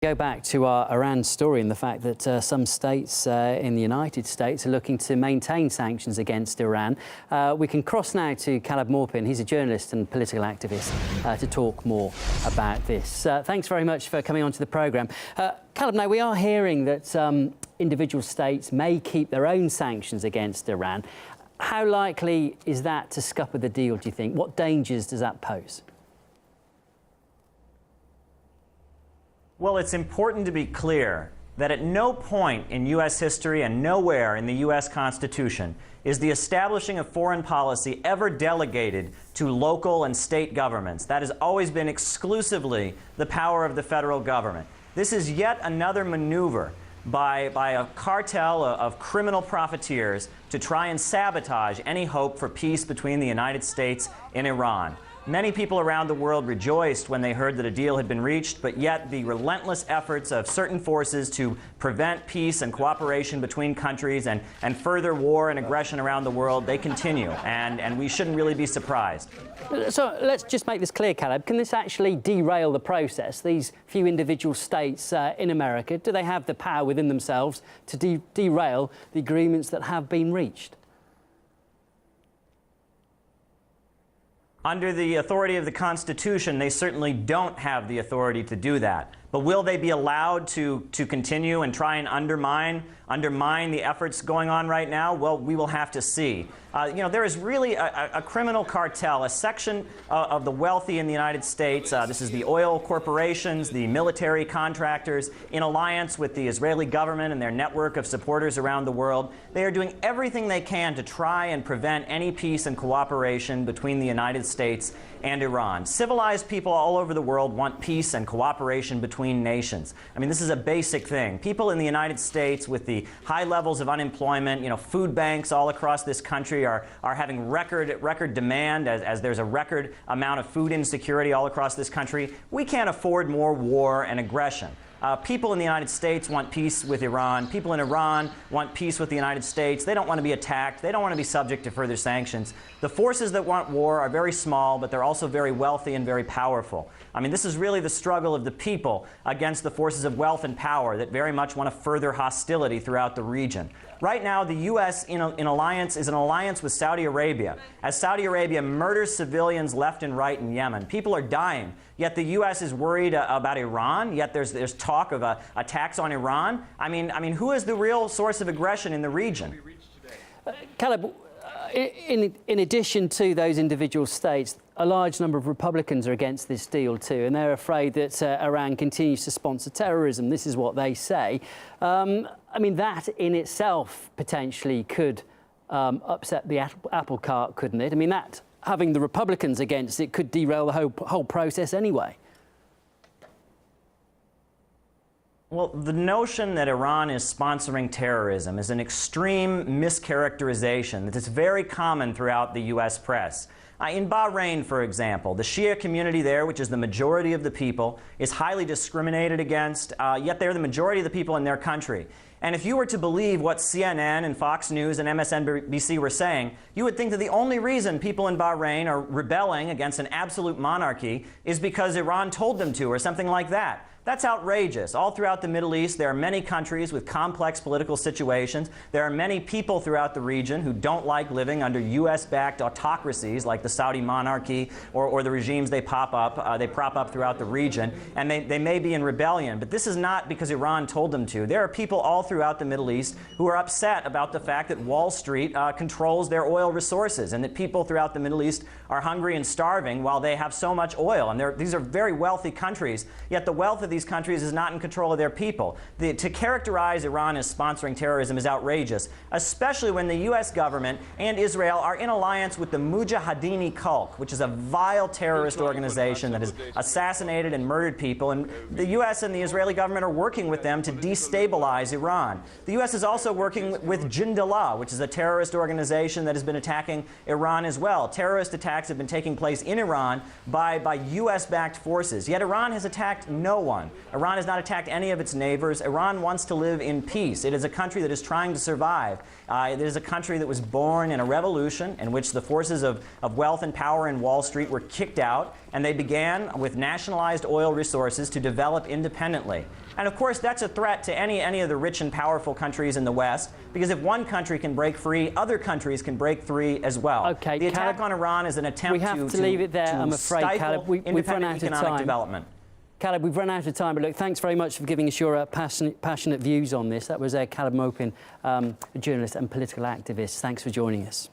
Go back to our Iran story and the fact that some states in the United States are looking to maintain sanctions against Iran. We can cross now to Caleb Maupin. He's a journalist and political activist to talk more about this. Thanks very much for coming onto the programme. Caleb, now we are hearing that individual states may keep their own sanctions against Iran. How likely is that to scupper the deal, do you think? What dangers does that pose? Well, it's important to be clear that at no point in U.S. history and nowhere in the U.S. Constitution is the establishing of foreign policy ever delegated to local and state governments. That has always been exclusively the power of the federal government. This is yet another maneuver by a cartel of criminal profiteers to try and sabotage any hope for peace between the United States and Iran. Many people around the world rejoiced when they heard that a deal had been reached, but yet the relentless efforts of certain forces to prevent peace and cooperation between countries and further war and aggression around the world, they continue, and we shouldn't really be surprised. So let's just make this clear, Caleb. Can this actually derail the process? These few individual states in America, do they have the power within themselves to derail the agreements that have been reached? Under the authority of the Constitution, they certainly don't have the authority to do that. But will they be allowed to continue and try and undermine the efforts going on right now? Well, we will have to see. There is really a criminal cartel, a section of the wealthy in the United States. This is the oil corporations, the military contractors, in alliance with the Israeli government and their network of supporters around the world. They are doing everything they can to try and prevent any peace and cooperation between the United States and Iran. Civilized people all over the world want peace and cooperation between nations. I mean, this is a basic thing. People in the United States with the high levels of unemployment, food banks all across this country are having record demand as there's a record amount of food insecurity all across this country. We can't afford more war and aggression. People in the United States want peace with Iran. People in Iran want peace with the United States. They don't want to be attacked. They don't want to be subject to further sanctions. The forces that want war are very small, but they're also very wealthy and very powerful. I mean, this is really the struggle of the people against the forces of wealth and power that very much want to further hostility throughout the region. Right now, the U.S. is in alliance with Saudi Arabia. As Saudi Arabia murders civilians left and right in Yemen, people are dying. Yet the U.S. is worried about Iran. Yet there's talk of attacks on Iran. I mean, who is the real source of aggression in the region? Caleb, in addition to those individual states, a large number of Republicans are against this deal too, and they're afraid that Iran continues to sponsor terrorism. This is what they say. I mean, that in itself potentially could upset the apple cart, couldn't it? I mean, that having the Republicans against it could derail the whole process anyway. Well, the notion that Iran is sponsoring terrorism is an extreme mischaracterization that is very common throughout the U.S. press. In Bahrain, for example, the Shia community there, which is the majority of the people, is highly discriminated against, yet they're the majority of the people in their country. And if you were to believe what CNN and Fox News and MSNBC were saying, you would think that the only reason people in Bahrain are rebelling against an absolute monarchy is because Iran told them to, or something like that. That's outrageous. All throughout the Middle East, there are many countries with complex political situations. There are many people throughout the region who don't like living under U.S.-backed autocracies like the Saudi monarchy or the regimes they prop up throughout the region, and they may be in rebellion. But this is not because Iran told them to. There are people all throughout the Middle East who are upset about the fact that Wall Street controls their oil resources, and that people throughout the Middle East are hungry and starving while they have so much oil. And these are very wealthy countries, yet the wealth of these countries is not in control of their people. To characterize Iran as sponsoring terrorism is outrageous, especially when the U.S. government and Israel are in alliance with the Mujahideen cult, which is a vile terrorist organization that has assassinated and murdered people. And the U.S. and the Israeli government are working with them to destabilize Iran. The U.S. is also working with Jindallah, which is a terrorist organization that has been attacking Iran as well. Terrorist attacks have been taking place in Iran by U.S.-backed forces. Yet Iran has attacked no one. anyone. Iran has not attacked any of its neighbors. Iran wants to live in peace. It is a country that is trying to survive. It is a country that was born in a revolution in which the forces of wealth and power in Wall Street were kicked out, and they began with nationalized oil resources to develop independently. And of course, that's a threat to any of the rich and powerful countries in the West, because if one country can break free, other countries can break free as well. Okay, the attack on Iran is an attempt we have to leave it there, I'm afraid, Caleb. We've run out of time. Development. Caleb, we've run out of time, but look, thanks very much for giving us your passionate views on this. That was Caleb Maupin, a journalist and political activist. Thanks for joining us.